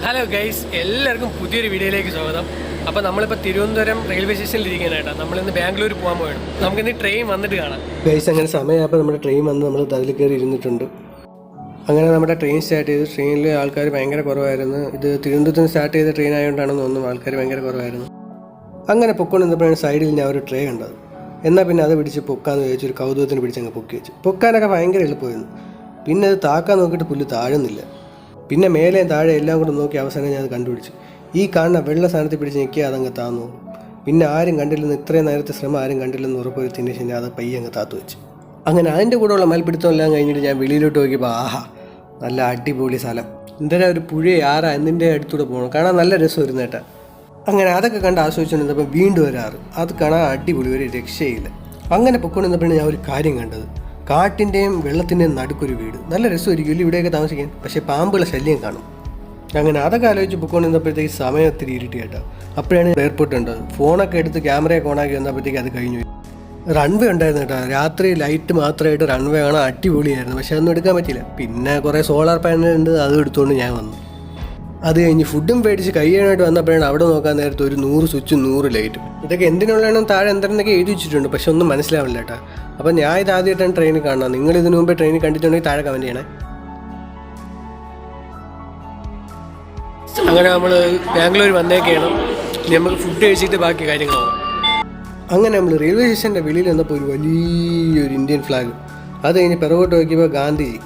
Hello guys, എല്ലാവർക്കും പുതിയൊരു വീഡിയോയിലേക്ക് സ്വാഗതം. അപ്പോൾ നമ്മളിപ്പോൾ തിരുവനന്തപുരം റെയിൽവേ സ്റ്റേഷനിൽ ഇരിക്കാനായിട്ടാണ്. നമ്മളിന്ന് ബാംഗ്ലൂർ പോകാൻ പോയാണ്. നമുക്കിന്ന് ട്രെയിൻ വന്നിട്ട് കാണാം. ഗൈസ്, അങ്ങനെ സമയമായപ്പോൾ നമ്മുടെ ട്രെയിൻ വന്ന് നമ്മൾ അതിൽ കയറി ഇരുന്നിട്ടുണ്ട്. അങ്ങനെ നമ്മുടെ ട്രെയിൻ സ്റ്റാർട്ട് ചെയ്ത് ട്രെയിനിൽ ആൾക്കാർ ഭയങ്കര കുറവായിരുന്നു. ഇത് തിരുവനന്തപുരത്ത് നിന്ന് സ്റ്റാർട്ട് ചെയ്ത ട്രെയിൻ ആയതുകൊണ്ടാണെന്ന് തോന്നുന്നു ആൾക്കാർ ഭയങ്കര കുറവായിരുന്നു. അങ്ങനെ പൊക്കോണ്ടിരുന്നപ്പോഴാണ് സൈഡിൽ ഞാൻ ഒരു ട്രേ കണ്ടത്. എന്നാൽ പിന്നെ അത് പിടിച്ച് പൊക്കാന്ന് ചോദിച്ചു, ഒരു കൗതുകത്തിന് പിടിച്ചങ്ങ് പൊക്കി വെച്ചു. പൊക്കാനൊക്കെ ഭയങ്കര എളുപ്പമായിരുന്നു. പിന്നെ അത് താക്കാൻ നോക്കിയിട്ട് പുല്ല് താഴുന്നില്ല. പിന്നെ മേലെയും താഴെ എല്ലാം കൂടെ നോക്കി അവസാനം ഞാൻ അത് കണ്ടുപിടിച്ചു. ഈ കാണുന്ന വെള്ള സ്ഥാനത്ത് പിടിച്ച് നിൽക്കുക, അതങ്ങ് താന്നു. പിന്നെ ആരും കണ്ടില്ലെന്ന്, ഇത്രയും നേരത്തെ ശ്രമം ആരും കണ്ടില്ലെന്ന് ഉറപ്പുവരുത്തിൻ്റെ ശേഷം അത് പയ്യെ അങ്ങ് താത്തു വെച്ചു. അങ്ങനെ അതിൻ്റെ കൂടെയുള്ള മൽപ്പിടുത്തം എല്ലാം കഴിഞ്ഞിട്ട് ഞാൻ വെളിയിലോട്ട് നോക്കിയപ്പോൾ ആഹാ, നല്ല അടിപൊളി സ്ഥലം. എന്തിനാ ഒരു പുഴ ആറാ എന്നിൻ്റെ അടുത്തൂടെ പോകണം, കാണാൻ നല്ല രസമായിരുന്നു കേട്ടാ. അങ്ങനെ അതൊക്കെ കണ്ട് ആസ്വദിച്ചുകൊണ്ടിരുന്നപ്പോൾ വീണ്ടും ഒരാറ്, അത് കാണാൻ അടിപൊളി, ഒരു രക്ഷയില്ല. അങ്ങനെ പൊയ്ക്കൊണ്ടിരുന്നപ്പോഴാണ് ഞാൻ ഒരു കാര്യം കണ്ടത്. കാട്ടിൻ്റെയും വെള്ളത്തിൻ്റെയും നടുക്കൊരു വീട്. നല്ല രസമായിരിക്കും ഇവിടെയൊക്കെ താമസിക്കാൻ, പക്ഷേ പാമ്പുകളെ ശല്യം കാണും. അങ്ങനെ അതൊക്കെ ആലോചിച്ച് പൊയ്ക്കൊണ്ടിരുന്നപ്പോഴത്തേക്ക് സമയം ഒത്തിരി ഇരുട്ടി കേട്ടോ. അപ്പോഴാണ് എയർപോർട്ട് ഉണ്ടത്. ഫോണൊക്കെ എടുത്ത് ക്യാമറയൊക്കെ ഓണാക്കി വന്നപ്പോഴത്തേക്ക് അത് കഴിഞ്ഞു. റൺവേ ഉണ്ടായിരുന്നു കേട്ടോ. രാത്രി ലൈറ്റ് മാത്രമായിട്ട് റൺവേ കാണാൻ അടിപൊളിയായിരുന്നു. പക്ഷെ അതൊന്നും എടുക്കാൻ പറ്റിയില്ല. പിന്നെ കുറേ സോളാർ പാനൽ ഉണ്ട്, അതും എടുത്തുകൊണ്ട് ഞാൻ വന്നു. അത് കഴിഞ്ഞ് ഫുഡും പേടിച്ച് കഴിയാനായിട്ട് വന്നപ്പോഴാണ് അവിടെ നോക്കാൻ നേരത്തെ ഒരു 100 സ്വിച്ചും 100 ലൈറ്റും. ഇതൊക്കെ എന്തിനുള്ളതാണെന്ന് താഴെ എന്തെന്നൊക്കെ എഴുതി വെച്ചിട്ടുണ്ട്, പക്ഷെ ഒന്നും മനസ്സിലാവില്ല കേട്ടോ. അപ്പം ഞാൻ ഇത് ആദ്യമായിട്ടാണ് ട്രെയിനിൽ കാണുന്നത്. നിങ്ങൾ ഇതിനു മുമ്പേ ട്രെയിനിൽ കണ്ടിട്ടുണ്ടെങ്കിൽ താഴെ കമൻറ്റ് ചെയ്യണേ. അങ്ങനെ നമ്മൾ ബാംഗ്ലൂർ വന്നേക്കാണ്. ഇനി നമുക്ക് ഫുഡ് കഴിച്ചിട്ട് ബാക്കി കാര്യങ്ങളാവും. അങ്ങനെ നമ്മൾ റെയിൽവേ സ്റ്റേഷൻ്റെ വെളിയിൽ വന്നപ്പോൾ ഒരു വലിയൊരു ഇന്ത്യൻ ഫ്ലാഗ്. അത് കഴിഞ്ഞ് പിറകോട്ട് നോക്കിയപ്പോൾ ഗാന്ധിജി.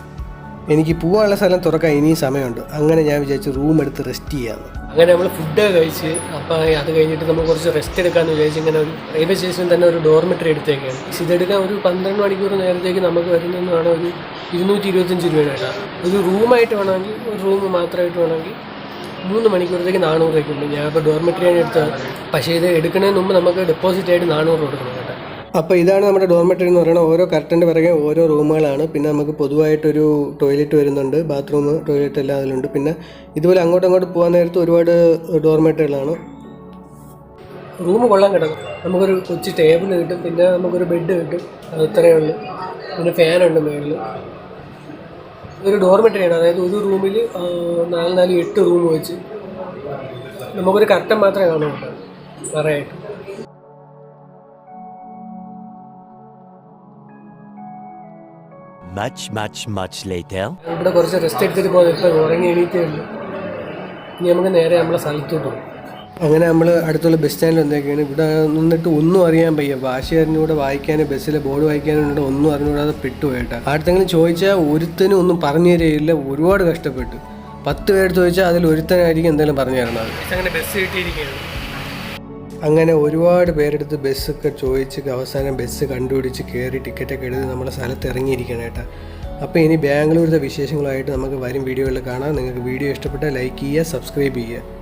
എനിക്ക് പോകാനുള്ള സ്ഥലം തുറക്കാൻ ഇനിയും സമയമുണ്ട്. അങ്ങനെ ഞാൻ വിചാരിച്ചു റൂം എടുത്ത് റെസ്റ്റ് ചെയ്യാമെന്ന്. അങ്ങനെ നമ്മൾ ഫുഡ് കഴിച്ച് അപ്പോൾ അത് കഴിഞ്ഞിട്ട് നമ്മൾ കുറച്ച് റെസ്റ്റ് എടുക്കാമെന്ന് വിചാരിച്ച് ഇങ്ങനെ ഒരു റെയിൽവേ സ്റ്റേഷനിൽ തന്നെ ഒരു ഡോർമെറ്ററി എടുത്തേക്കാണ്. ഇതെടുക്കാൻ ഒരു 12 മണിക്കൂർ നേരത്തേക്ക് നമുക്ക് വരുന്നതെന്ന് വേണം ഒരു 225 രൂപ കേട്ടോ. ഒരു റൂമായിട്ട് വേണമെങ്കിൽ, ഒരു റൂം മാത്രമായിട്ട് വേണമെങ്കിൽ 3 മണിക്കൂറത്തേക്ക് 400 രൂപയ്ക്കുണ്ട്. ഞാൻ ഇപ്പോൾ ഡോർമെറ്ററിയാണ് എടുത്തത്. പക്ഷേ ഇത് എടുക്കുന്നതിന് മുമ്പ് നമുക്ക് ഡെപ്പോസിറ്റ് ആയിട്ട് 400 കൊടുക്കണം കേട്ടോ. അപ്പോൾ ഇതാണ് നമ്മുടെ ഡോർമെറ്ററി എന്ന് പറയുന്നത്. ഓരോ കർട്ടൻ്റെ പിറകെ ഓരോ റൂമുകളാണ്. പിന്നെ നമുക്ക് പൊതുവായിട്ടൊരു ടോയ്ലറ്റ് വരുന്നുണ്ട്, ബാത്റൂം, ടോയ്ലറ്റ് എല്ലാം അതിലുണ്ട്. പിന്നെ ഇതുപോലെ അങ്ങോട്ട് പോകാൻ നേരത്ത് ഒരുപാട് ഡോർമെറ്ററികളാണ്. റൂം കൊള്ളാൻ കിടക്കും. നമുക്കൊരു കൊച്ചു ടേബിൾ കിട്ടും, പിന്നെ നമുക്കൊരു ബെഡ് കിട്ടും, അത് ഇത്രയേ ഉള്ളൂ. പിന്നെ ഫാനുണ്ട് മേളിൽ. ഒരു ഡോർമെറ്ററിയാണ്, അതായത് ഒരു റൂമിൽ 4-8 റൂം വെച്ച് നമുക്കൊരു കർട്ടൻ മാത്രമേ കാണുള്ളൂ പറയായിട്ട്. Much later. ഇവിടെ കുറച്ച് റെസ്റ്റ് എടുത്തിട്ട് പോകുന്നത്. ഇപ്പോൾ ഉറങ്ങി എണീറ്റേ ഉള്ളൂ. ഇനി നമുക്ക് നേരെ നമ്മളെ സ്ഥലത്തോട്ട് പോകും. അങ്ങനെ നമ്മൾ അടുത്തുള്ള ബസ് സ്റ്റാൻഡിൽ വന്നേക്കാണ്. ഇവിടെ നിന്നിട്ട് ഒന്നും അറിയാൻ വയ്യ. ഭാഷകാരനൂടെ വായിക്കാനും ബസ്സിലെ ബോർഡ് വായിക്കാനും ഒന്നും അറിഞ്ഞുകൂടാതെ പെട്ടുപോയിട്ടാ. ആർക്കെങ്കിലും ചോദിച്ചാൽ ഒരുത്തനും ഒന്നും പറഞ്ഞു തരികയില്ല. ഒരുപാട് കഷ്ടപ്പെട്ടു. 10 പേര് ചോദിച്ചാൽ അതിൽ ഒരുത്തനായിരിക്കും എന്തെങ്കിലും പറഞ്ഞു തരുന്നത്. അങ്ങനെ ബസ് കിട്ടിയിരിക്കുകയാണ്. അങ്ങനെ ഒരുപാട് പേരെടുത്ത് ബസ്സൊക്കെ ചോദിച്ച് അവസാനം ബസ് കണ്ടുപിടിച്ച് കയറി ടിക്കറ്റൊക്കെ എടുത്ത് നമ്മുടെ സ്ഥലത്ത് ഇറങ്ങിയിരിക്കണം കേട്ടോ. അപ്പോൾ ഇനി ബാംഗ്ലൂരിലെ വിശേഷങ്ങളായിട്ട് നമുക്ക് വരും വീഡിയോകളിൽ കാണാം. നിങ്ങൾക്ക് വീഡിയോ ഇഷ്ടപ്പെട്ടാൽ ലൈക്ക് ചെയ്യുക, സബ്സ്ക്രൈബ് ചെയ്യുക.